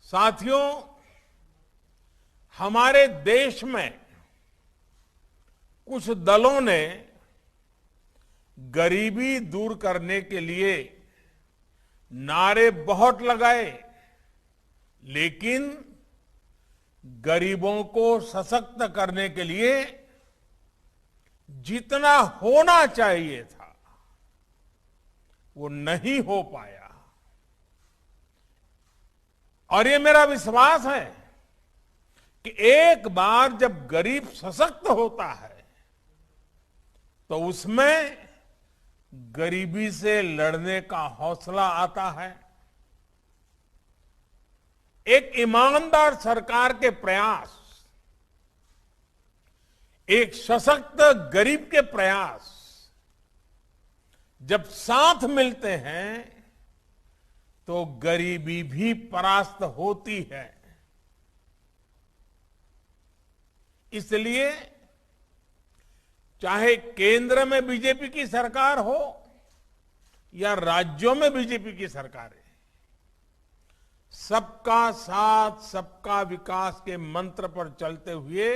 साथियों, हमारे देश में कुछ दलों ने गरीबी दूर करने के लिए नारे बहुत लगाए, लेकिन गरीबों को सशक्त करने के लिए जितना होना चाहिए था वो नहीं हो पाया। और ये मेरा विश्वास है कि एक बार जब गरीब सशक्त होता है तो उसमें गरीबी से लड़ने का हौसला आता है। एक ईमानदार सरकार के प्रयास, एक सशक्त गरीब के प्रयास जब साथ मिलते हैं तो गरीबी भी परास्त होती है। इसलिए चाहे केंद्र में बीजेपी की सरकार हो या राज्यों में बीजेपी की सरकार है, सबका साथ सबका विकास के मंत्र पर चलते हुए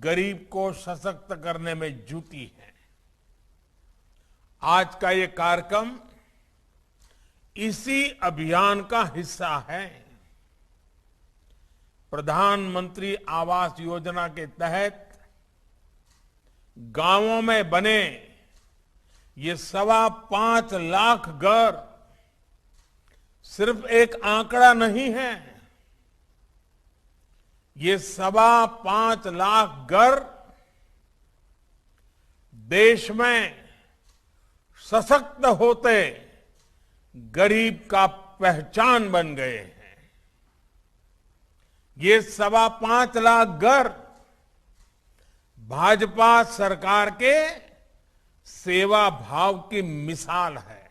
गरीब को सशक्त करने में जुटी है। आज का ये कार्यक्रम इसी अभियान का हिस्सा है। प्रधानमंत्री आवास योजना के तहत गांवों में बने ये 5.25 लाख घर सिर्फ एक आंकड़ा नहीं है। ये 5.25 लाख घर देश में सशक्त होते गरीब का पहचान बन गए हैं। ये 5.25 लाख घर भाजपा सरकार के सेवा भाव की मिसाल है।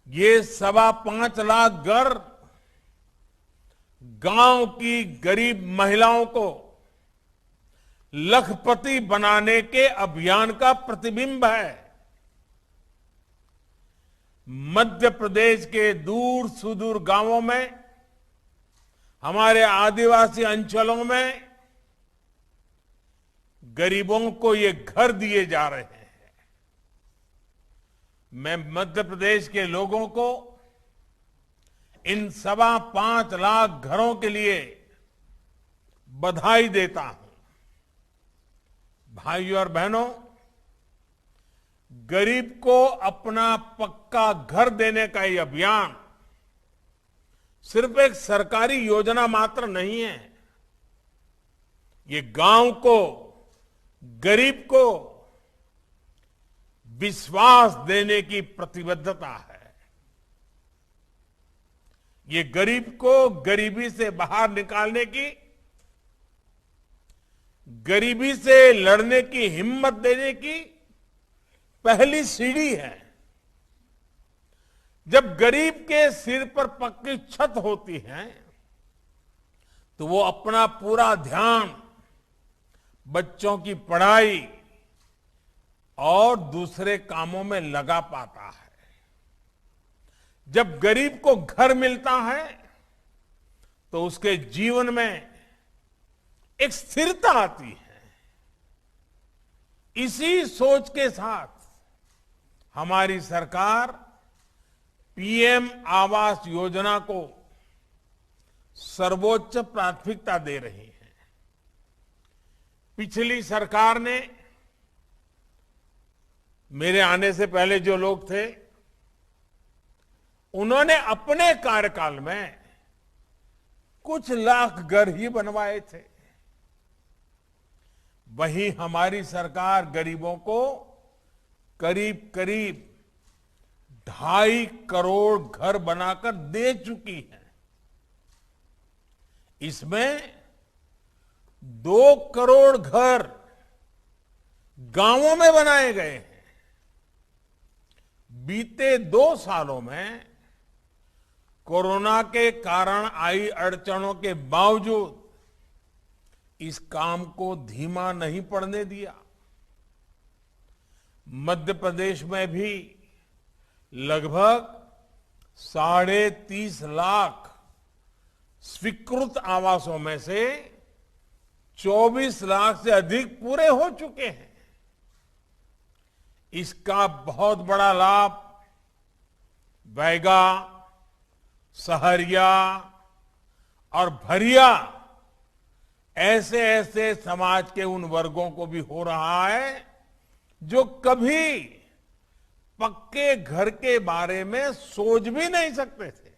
ये 5.25 लाख घर गांव की गरीब महिलाओं को लखपति बनाने के अभियान का प्रतिबिंब है। मध्य प्रदेश के दूर सुदूर गांवों में, हमारे आदिवासी अंचलों में गरीबों को ये घर दिए जा रहे हैं। मैं मध्य प्रदेश के लोगों को इन 5.25 लाख घरों के लिए बधाई देता हूं। भाइयों और बहनों, गरीब को अपना पक्का घर देने का ये अभियान सिर्फ एक सरकारी योजना मात्र नहीं है। ये गांव को, गरीब को विश्वास देने की प्रतिबद्धता है। ये गरीब को गरीबी से बाहर निकालने की, गरीबी से लड़ने की हिम्मत देने की पहली सीढ़ी है। जब गरीब के सिर पर पक्की छत होती है तो वो अपना पूरा ध्यान बच्चों की पढ़ाई और दूसरे कामों में लगा पाता है। जब गरीब को घर मिलता है तो उसके जीवन में एक स्थिरता आती है। इसी सोच के साथ हमारी सरकार पीएम आवास योजना को सर्वोच्च प्राथमिकता दे रही है। पिछली सरकार ने, मेरे आने से पहले जो लोग थे, उन्होंने अपने कार्यकाल में कुछ लाख घर ही बनवाए थे। वहीं हमारी सरकार गरीबों को करीब करीब 2.5 करोड़ घर बनाकर दे चुकी है। इसमें 2 करोड़ घर गांवों में बनाए गए हैं। बीते 2 सालों में कोरोना के कारण आई अड़चनों के बावजूद इस काम को धीमा नहीं पड़ने दिया। मध्य प्रदेश में भी लगभग 30.5 लाख स्वीकृत आवासों में से 24 लाख से अधिक पूरे हो चुके हैं। इसका बहुत बड़ा लाभ बैगा, सहरिया और भरिया ऐसे ऐसे समाज के उन वर्गों को भी हो रहा है जो कभी पक्के घर के बारे में सोच भी नहीं सकते थे।